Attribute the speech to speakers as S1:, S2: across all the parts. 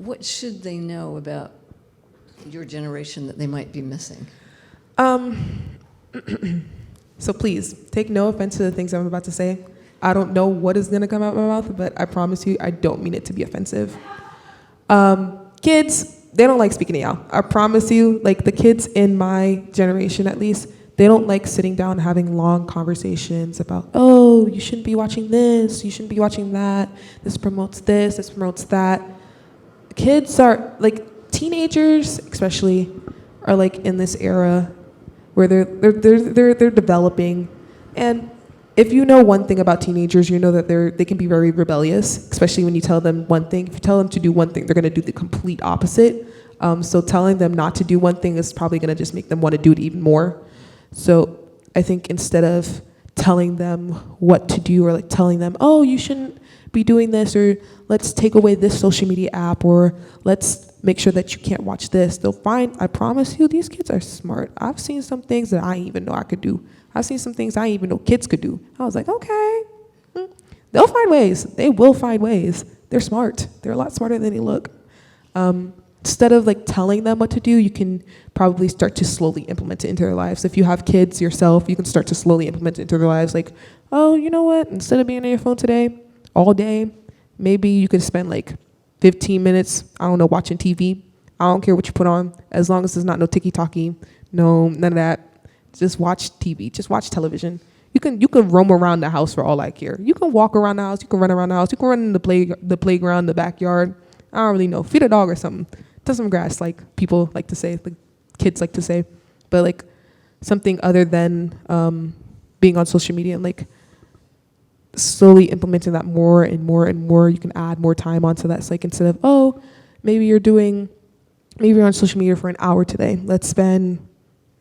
S1: what should they know about your generation that they might be missing?
S2: So please, take no offense to the things I'm about to say. I don't know what is going to come out of my mouth, but I promise you, I don't mean it to be offensive. Kids, they don't like speaking to y'all. I promise you, like the kids in my generation at least, they don't like sitting down and having long conversations about, oh, you shouldn't be watching this, you shouldn't be watching that, this promotes that. Kids are, like teenagers especially, are like in this era where they're developing. And if you know one thing about teenagers, you know that they can be very rebellious, especially when you tell them one thing. If you tell them to do one thing, they're gonna do the complete opposite. So telling them not to do one thing is probably gonna just make them wanna do it even more. So I think instead of telling them what to do or like telling them, oh, you shouldn't be doing this, or let's take away this social media app, or let's make sure that you can't watch this, they'll find, I promise you, these kids are smart. I've seen some things that I didn't even know I could do. I've seen some things I didn't even know kids could do. I was like, okay, they'll find ways. They will find ways. They're smart. They're a lot smarter than they look. Instead of like telling them what to do, you can probably start to slowly implement it into their lives. If you have kids yourself, you can start to slowly implement it into their lives. Like, oh, you know what? Instead of being on your phone today, all day, maybe you could spend like 15 minutes, I don't know, watching TV. I don't care what you put on, as long as there's not no ticky-tacky, no, none of that. Just watch TV, just watch television. You can roam around the house for all I care. You can walk around the house, you can run around the house, you can run in the playground, the backyard. I don't really know. Feed a dog or something. Touch some grass, like people like to say, like kids like to say. But like something other than being on social media, and like slowly implementing that more and more and more. You can add more time onto that. So like instead of, oh, maybe you're on social media for an hour today. Let's spend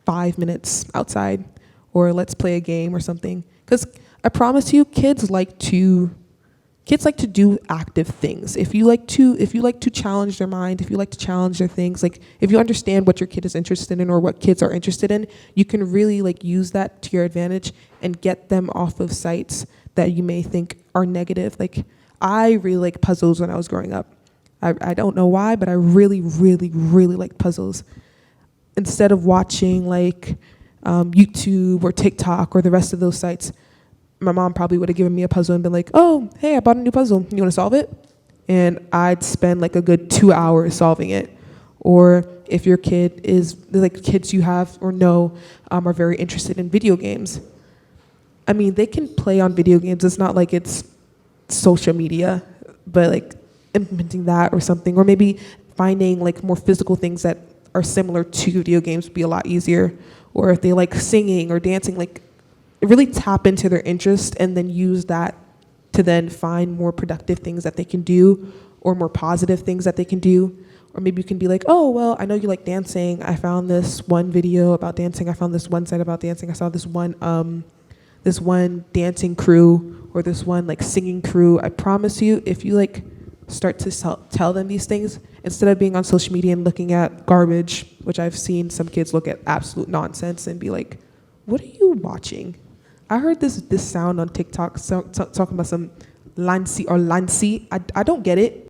S2: 5 minutes outside, or let's play a game or something. Because I promise you, kids like to do active things. If you like to challenge their mind, if you like to challenge their things, like if you understand what your kid is interested in or what kids are interested in, you can really like use that to your advantage and get them off of sites that you may think are negative. Like I really like puzzles when I was growing up. I don't know why, but I really, really, really like puzzles. Instead of watching like YouTube or TikTok or the rest of those sites, my mom probably would have given me a puzzle and been like, oh, hey, I bought a new puzzle. You want to solve it? And I'd spend like a good 2 hours solving it. Or if your kid is, like kids you have or know are very interested in video games, I mean, they can play on video games. It's not like it's social media, but like implementing that or something, or maybe finding like more physical things that are similar to video games would be a lot easier. Or if they like singing or dancing, like really tap into their interest and then use that to then find more productive things that they can do, or more positive things that they can do. Or maybe you can be like, oh, well, I know you like dancing. I found this one video about dancing. I found this one site about dancing. I saw this one dancing crew, or this one like singing crew. I promise you, if you like start to tell them these things, instead of being on social media and looking at garbage, which I've seen some kids look at absolute nonsense and be like, what are you watching? I heard this sound on TikTok talking about some Lancy or Lancy. I don't get it.